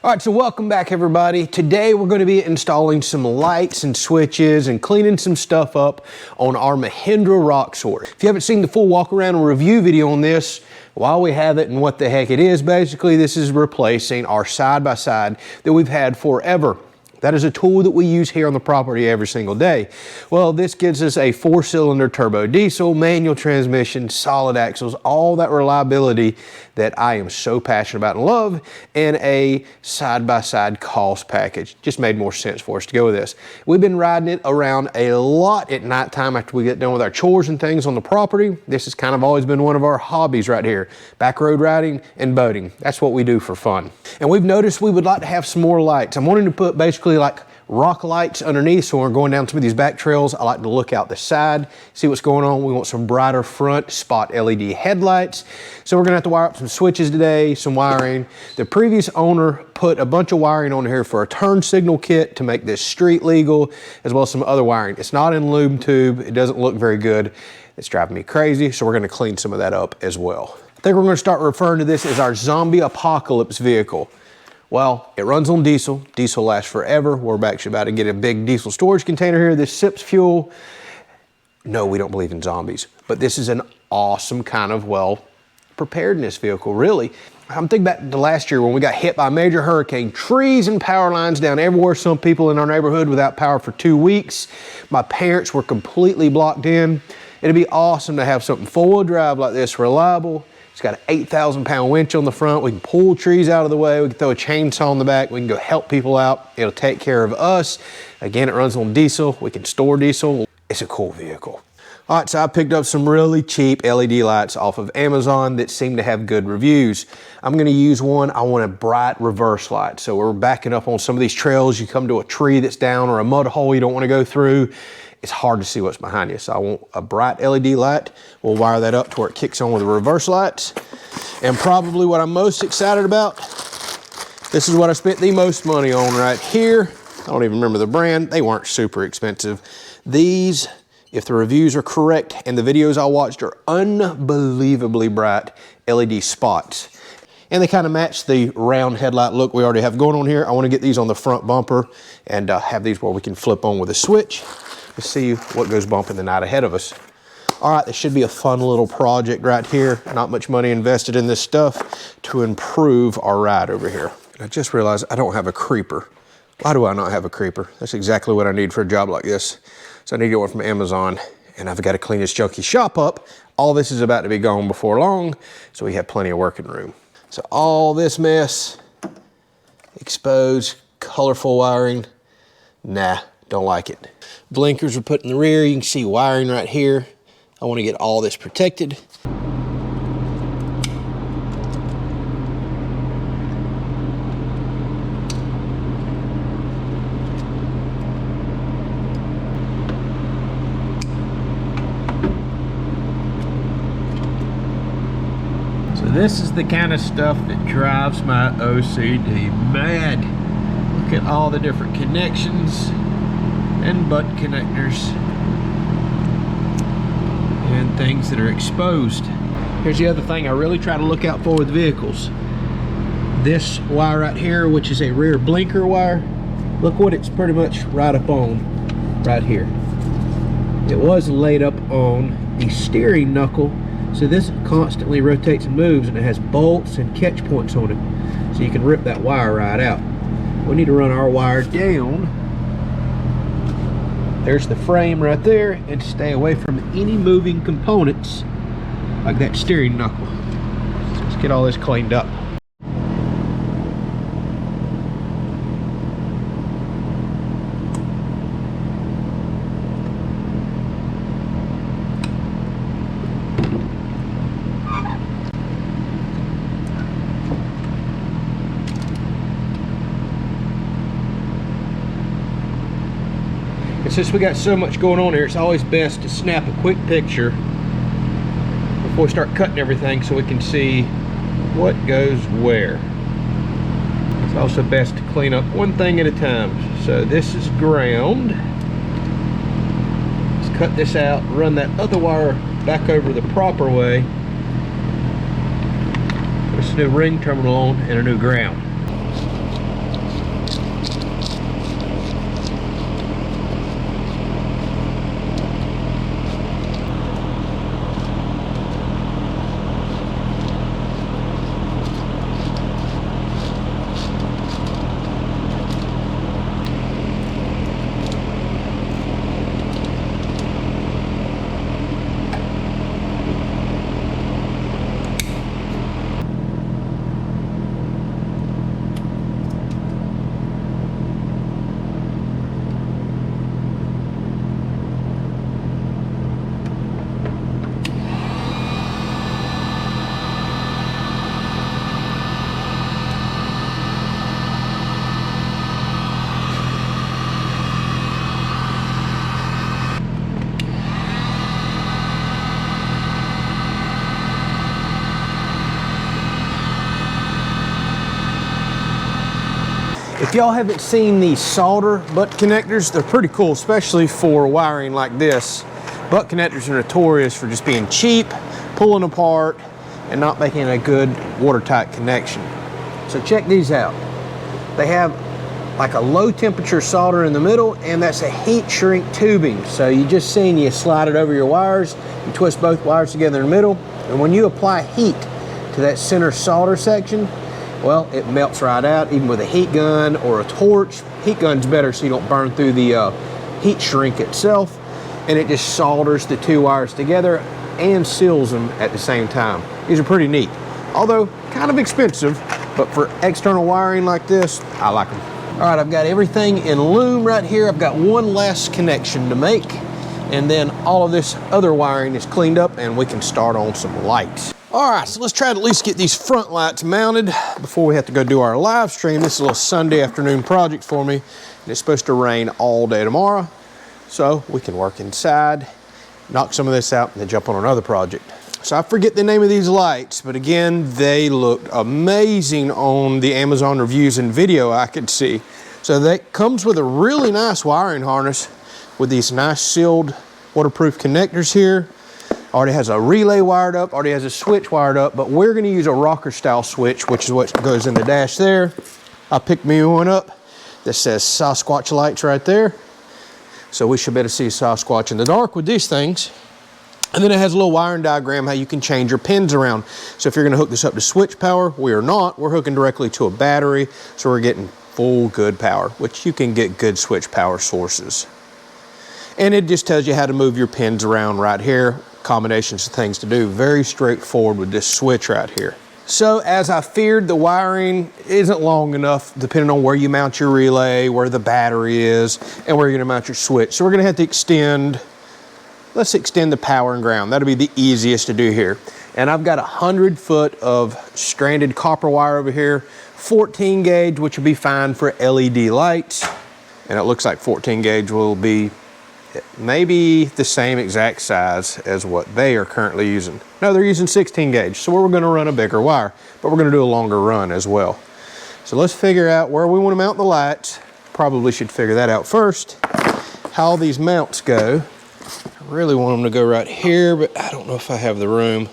All right, so welcome back everybody. Today we're going to be installing some lights and switches and cleaning some stuff up on our Mahindra Roxor. If you haven't seen the full walk around and review video on this, while we have it and what the heck it is, basically this is replacing our side-by-side that we've had forever. That is a tool that we use here on the property every single day. Well, this gives us a 4-cylinder turbo diesel, manual transmission, solid axles, all that reliability that I am so passionate about and love, and a side-by-side cost package. Just made more sense for us to go with this. We've been riding it around a lot at nighttime after we get done with our chores and things on the property. This has kind of always been one of our hobbies right here. Back road riding and boating. That's what we do for fun. And we've noticed we would like to have some more lights. I'm wanting to put basically like rock lights underneath, so when we're going down some of these back trails, I like to look out the side, see what's going on. We want some brighter front spot LED headlights. So we're gonna have to wire up some switches today, some wiring. The previous owner put a bunch of wiring on here for a turn signal kit to make this street legal, as well as some other wiring. It's not in lube tube. It doesn't look very good. It's driving me crazy, so we're gonna clean some of that up as well. I think we're gonna start referring to this as our zombie apocalypse vehicle. Well, it runs on diesel. Diesel lasts forever. We're actually about to get a big diesel storage container here. This sips fuel. No, we don't believe in zombies, but this is an awesome kind of, well, preparedness vehicle, really. I'm thinking back to last year when we got hit by a major hurricane, trees and power lines down everywhere. Some people in our neighborhood without power for 2 weeks. My parents were completely blocked in. It'd be awesome to have something four-wheel drive like this, reliable. It's got an 8,000-pound winch on the front. We can pull trees out of the way. We can throw a chainsaw on the back. We can go help people out. It'll take care of us. Again, it runs on diesel. We can store diesel. It's a cool vehicle. All right, so I picked up some really cheap LED lights off of Amazon that seem to have good reviews. I'm gonna use one. I want a bright reverse light. So we're backing up on some of these trails. You come to a tree that's down or a mud hole you don't wanna go through. It's hard to see what's behind you. So I want a bright LED light. We'll wire that up to where it kicks on with the reverse lights. And probably what I'm most excited about, this is what I spent the most money on right here. I don't even remember the brand. They weren't super expensive. These, if the reviews are correct and the videos I watched, are unbelievably bright LED spots. And they kind of match the round headlight look we already have going on here. I want to get these on the front bumper and have these where we can flip on with a switch. Let's see what goes bumping the night ahead of us. All right, this should be a fun little project right here. Not much money invested in this stuff to improve our ride over here. I just realized I don't have a creeper. Why do I not have a creeper? That's exactly what I need for a job like this. So I need to get one from Amazon, and I've got to clean this junky shop up. All this is about to be gone before long, so we have plenty of working room. So all this mess, exposed, colorful wiring, nah, don't like it. Blinkers are put in the rear. You can see wiring right here. I want to get all this protected. So this is the kind of stuff that drives my OCD mad. Look at all the different connections and butt connectors and things that are exposed. Here's the other thing I really try to look out for with vehicles. This wire right here, which is a rear blinker wire, look what it's pretty much right up on right here. It was laid up on the steering knuckle, so this constantly rotates and moves, and it has bolts and catch points on it, so you can rip that wire right out. We need to run our wire down. There's the frame right there, and stay away from any moving components like that steering knuckle. So let's get all this cleaned up. And since we got so much going on here, it's always best to snap a quick picture before we start cutting everything so we can see what goes where. It's also best to clean up one thing at a time. So this is ground. Let's cut this out, run that other wire back over the proper way. Put a new ring terminal on and a new ground. If y'all haven't seen these solder butt connectors, they're pretty cool, especially for wiring like this. Butt connectors are notorious for just being cheap, pulling apart, and not making a good watertight connection. So check these out. They have like a low temperature solder in the middle, and that's a heat shrink tubing. So you just seen you slide it over your wires, you twist both wires together in the middle, and when you apply heat to that center solder section, well, it melts right out, even with a heat gun or a torch. Heat gun's better so you don't burn through the heat shrink itself, and it just solders the two wires together and seals them at the same time. These are pretty neat, although kind of expensive, but for external wiring like this, I like them. All right, I've got everything in loom right here. I've got one last connection to make, and then all of this other wiring is cleaned up and we can start on some lights. All right, so let's try to at least get these front lights mounted before we have to go do our live stream. This is a little Sunday afternoon project for me, and it's supposed to rain all day tomorrow, so we can work inside, knock some of this out, and then jump on another project. So I forget the name of these lights, but again, they looked amazing on the Amazon reviews and video I could see. So that comes with a really nice wiring harness with these nice sealed waterproof connectors here. Already has a relay wired up, already has a switch wired up, but we're gonna use a rocker style switch, which is what goes in the dash there. I picked me one up that says Sasquatch lights right there. So we should be able to see Sasquatch in the dark with these things. And then it has a little wiring diagram how you can change your pins around. So if you're gonna hook this up to switch power, we are not. We're hooking directly to a battery, so we're getting full good power, which you can get good switch power sources. And it just tells you how to move your pins around right here, combinations of things to do. Very straightforward with this switch right here. So as I feared, the wiring isn't long enough depending on where you mount your relay, where the battery is, and where you're gonna mount your switch. So we're gonna have to extend, let's extend the power and ground. That'll be the easiest to do here. And I've got 100 foot of stranded copper wire over here, 14 gauge, which will be fine for LED lights. And it looks like 14 gauge will be maybe the same exact size as what they are currently using. No, they're using 16 gauge, so we're gonna run a bigger wire, but we're gonna do a longer run as well. So let's figure out where we wanna mount the lights. Probably should figure that out first. How these mounts go. I really want them to go right here, but I don't know if I have the room.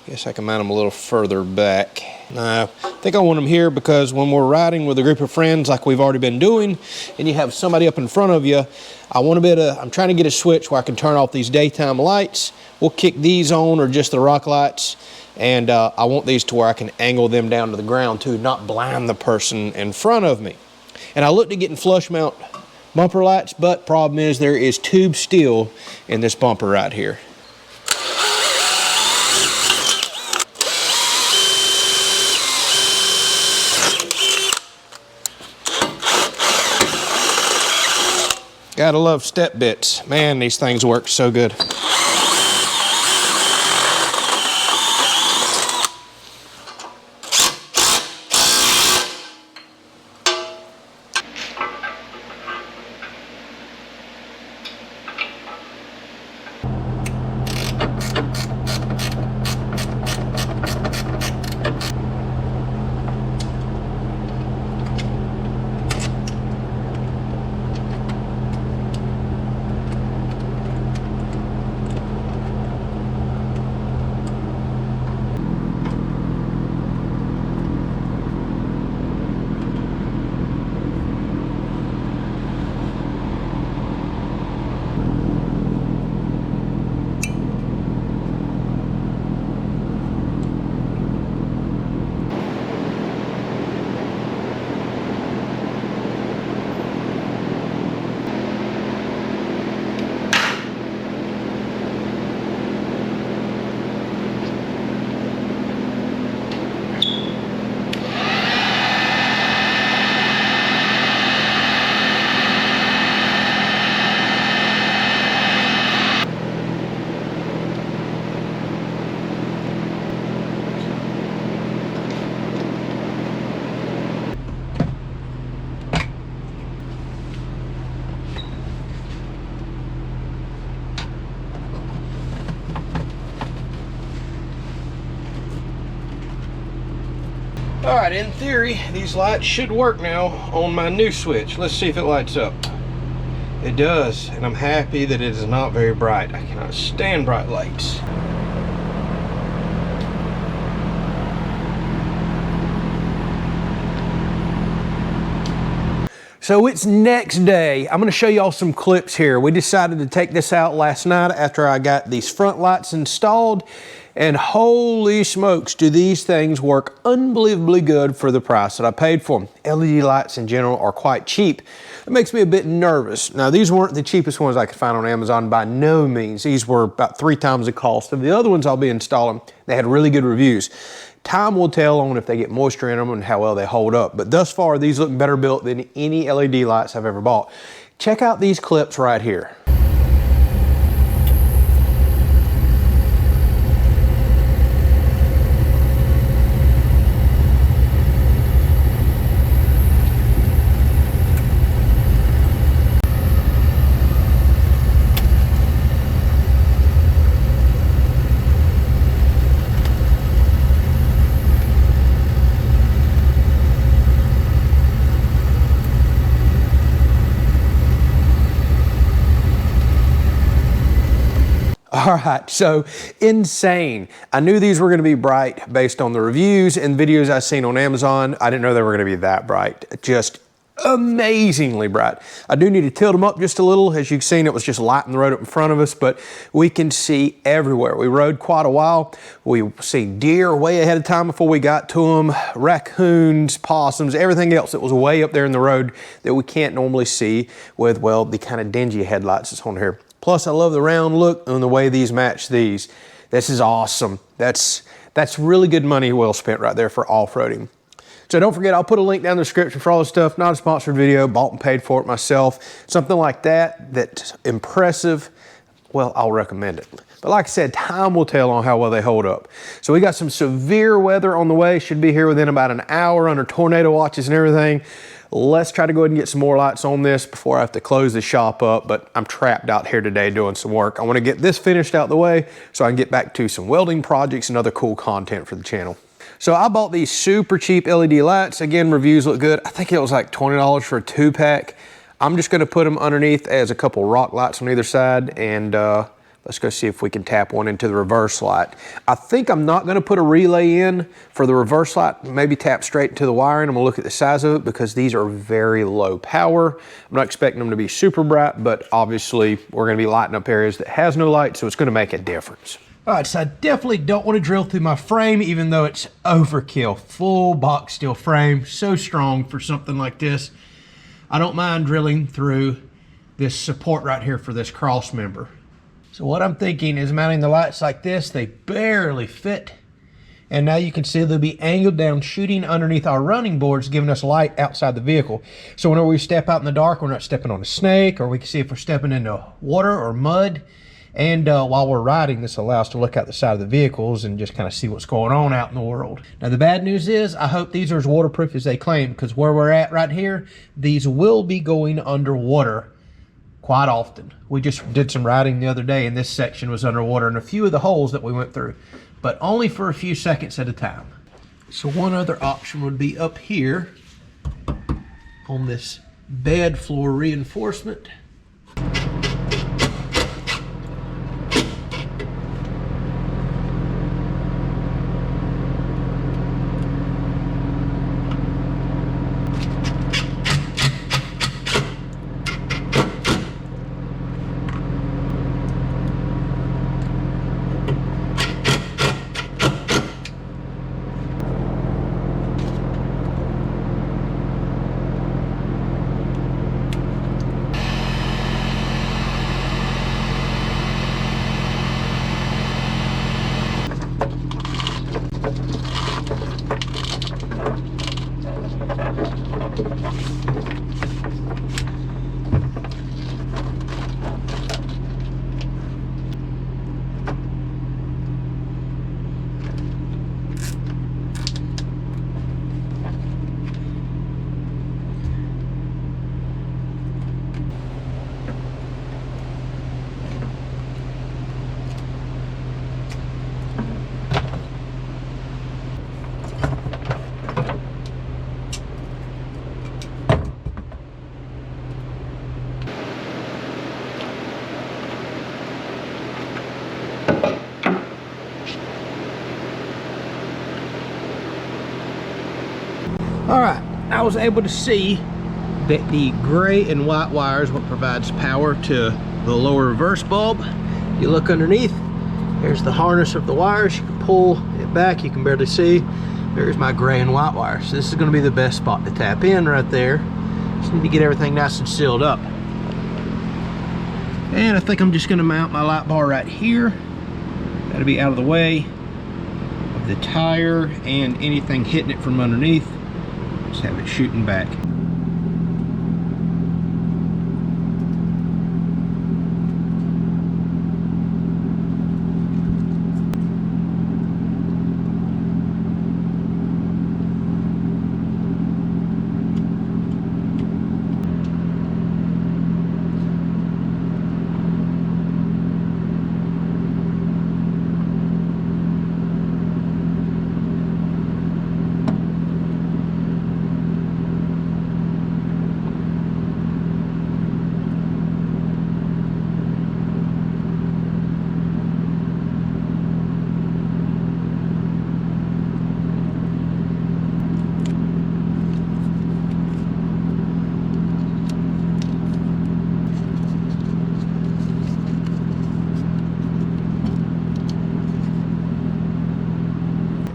Guess I can mount them a little further back. No, I think I want them here because when we're riding with a group of friends like we've already been doing, and you have somebody up in front of you, I'm trying to get a switch where I can turn off these daytime lights. We'll kick these on or just the rock lights, and I want these to where I can angle them down to the ground too, not blind the person in front of me. And I looked at getting flush mount bumper lights, but problem is there is tube steel in this bumper right here. Gotta love step bits. Man, these things work so good. All right, in theory, these lights should work now on my new switch. Let's see if it lights up. It does, and I'm happy that it is not very bright. I cannot stand bright lights. So it's next day. I'm gonna show y'all some clips here. We decided to take this out last night after I got these front lights installed, and holy smokes, do these things work unbelievably good for the price that I paid for them. LED lights in general are quite cheap. It makes me a bit nervous. Now, these weren't the cheapest ones I could find on Amazon by no means. These were about 3 times the cost of the other ones I'll be installing. They had really good reviews. Time will tell on if they get moisture in them and how well they hold up. But thus far, these look better built than any LED lights I've ever bought. Check out these clips right here. All right, so insane. I knew these were gonna be bright based on the reviews and videos I've seen on Amazon. I didn't know they were gonna be that bright. Just amazingly bright. I do need to tilt them up just a little. As you've seen, it was just lighting the road up in front of us, but we can see everywhere. We rode quite a while. We seen deer way ahead of time before we got to them, raccoons, possums, everything else that was way up there in the road that we can't normally see with, well, the kind of dingy headlights that's on here. Plus, I love the round look and the way these match these. This is awesome. That's really good money well spent right there for off-roading. So don't forget, I'll put a link down in the description for all this stuff. Not a sponsored video, bought and paid for it myself. Something like that, that's impressive, well, I'll recommend it. But like I said, time will tell on how well they hold up. So we got some severe weather on the way. Should be here within about an hour under tornado watches and everything. Let's try to go ahead and get some more lights on this before I have to close the shop up, but I'm trapped out here today doing some work. I want to get this finished out the way so I can get back to some welding projects and other cool content for the channel. So I bought these super cheap LED lights. Again, reviews look good. I think it was like $20 for a 2-pack. I'm just going to put them underneath as a couple rock lights on either side, and let's go see if we can tap one into the reverse light. I think I'm not gonna put a relay in for the reverse light, maybe tap straight into the wiring. I'm gonna look at the size of it because these are very low power. I'm not expecting them to be super bright, but obviously we're gonna be lighting up areas that has no light, so it's gonna make a difference. All right, so I definitely don't want to drill through my frame, even though it's overkill. Full box steel frame, so strong for something like this. I don't mind drilling through this support right here for this cross member. So what I'm thinking is mounting the lights like this. They barely fit. And now you can see they'll be angled down, shooting underneath our running boards, giving us light outside the vehicle. So whenever we step out in the dark, we're not stepping on a snake, or we can see if we're stepping into water or mud. And while we're riding, this allows us to look out the side of the vehicles and just kind of see what's going on out in the world. Now the bad news is, I hope these are as waterproof as they claim, because where we're at right here, these will be going underwater quite often. We just did some riding the other day and this section was underwater in a few of the holes that we went through, but only for a few seconds at a time. So one other option would be up here on this bed floor reinforcement. All right, I was able to see that the gray and white wire is what provides power to the lower reverse bulb. You look underneath, there's the harness of the wires. You can pull it back, you can barely see. There's my gray and white wire. So this is gonna be the best spot to tap in right there. Just need to get everything nice and sealed up. And I think I'm just gonna mount my light bar right here. That'll be out of the way of the tire and anything hitting it from underneath. Just have it shooting back.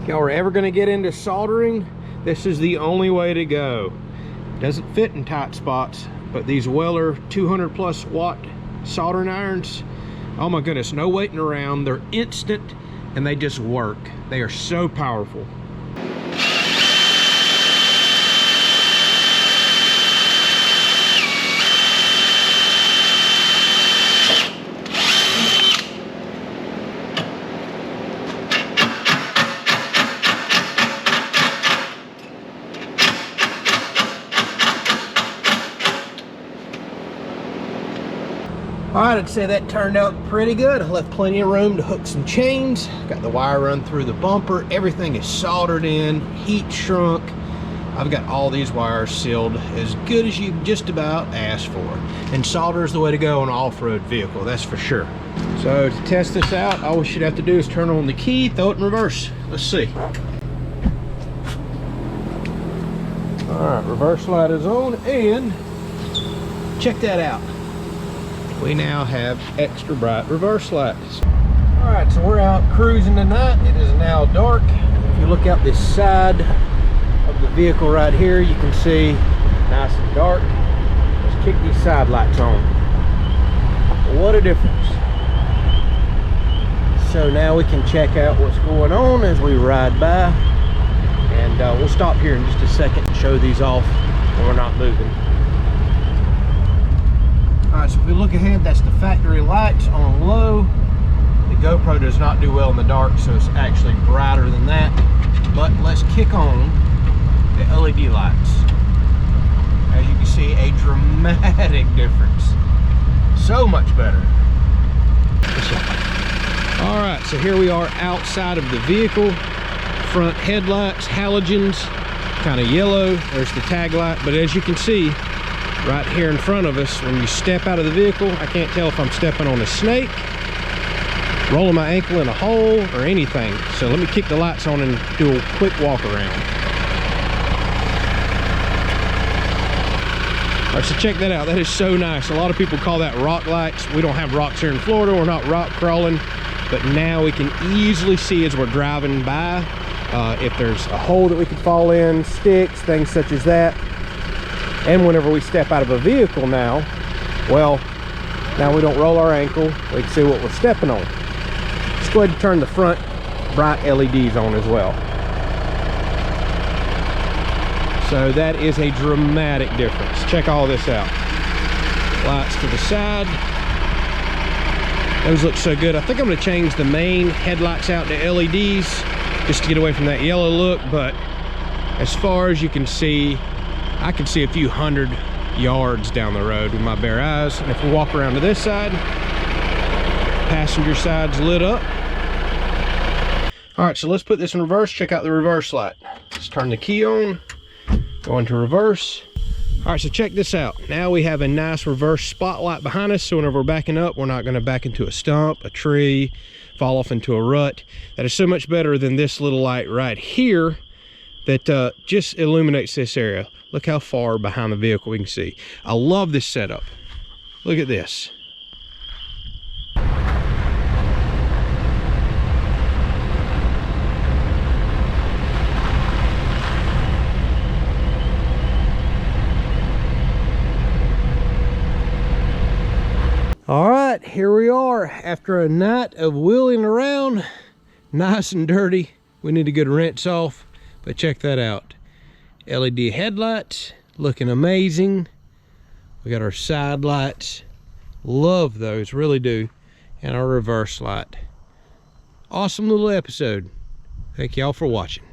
If y'all are ever going to get into soldering, this is the only way to go. Doesn't fit in tight spots, but these Weller 200+ watt soldering irons, oh my goodness, no waiting around. They're instant and they just work. They are so powerful. All right, I'd say that turned out pretty good. I left plenty of room to hook some chains. Got the wire run through the bumper. Everything is soldered in, heat shrunk. I've got all these wires sealed as good as you just about asked for. And solder is the way to go on an off-road vehicle, that's for sure. So to test this out, all we should have to do is turn on the key, throw it in reverse. Let's see. All right, reverse light is on, and check that out. We now have extra bright reverse lights. All right, so we're out cruising tonight. It is now dark. If you look out this side of the vehicle right here, you can see nice and dark. Let's kick these side lights on. What a difference. So now we can check out what's going on as we ride by. And we'll stop here in just a second and show these off when we're not moving. All right, so if we look ahead, that's the factory lights on low. The GoPro does not do well in the dark, so it's actually brighter than that. But let's kick on the LED lights. As you can see, a dramatic difference. So much better. All right, so here we are outside of the vehicle. Front headlights, halogens, kind of yellow. There's the tag light, but as you can see, right here in front of us, when you step out of the vehicle, I can't tell if I'm stepping on a snake, rolling my ankle in a hole, or anything. So let me kick the lights on and do a quick walk around. All right, so check that out. That is so nice. A lot of people call that rock lights. We don't have rocks here in Florida. We're not rock crawling, but now we can easily see as we're driving by if there's a hole that we could fall in, sticks, things such as that. And whenever we step out of a vehicle now, well, now we don't roll our ankle. We can see what we're stepping on. Let's go ahead and turn the front bright LEDs on as well. So that is a dramatic difference. Check all this out. Lights to the side. Those look so good. I think I'm going to change the main headlights out to LEDs just to get away from that yellow look. But as far as you can see, I can see a few hundred yards down the road with my bare eyes. And if we walk around to this side, passenger side's lit up. All right, so let's put this in reverse. Check out the reverse light. Let's turn the key on, go into reverse. All right, so check this out. Now we have a nice reverse spotlight behind us, so whenever we're backing up, we're not gonna back into a stump, a tree, fall off into a rut. That is so much better than this little light right here that just illuminates this area. Look how far behind the vehicle we can see. I love this setup. Look at this. All right, here we are after a night of wheeling around, nice and dirty. We need to get a rinse off, but check that out. LED headlights, looking amazing. We got our side lights, love those, really do, and our reverse light. Awesome little episode. Thank y'all for watching.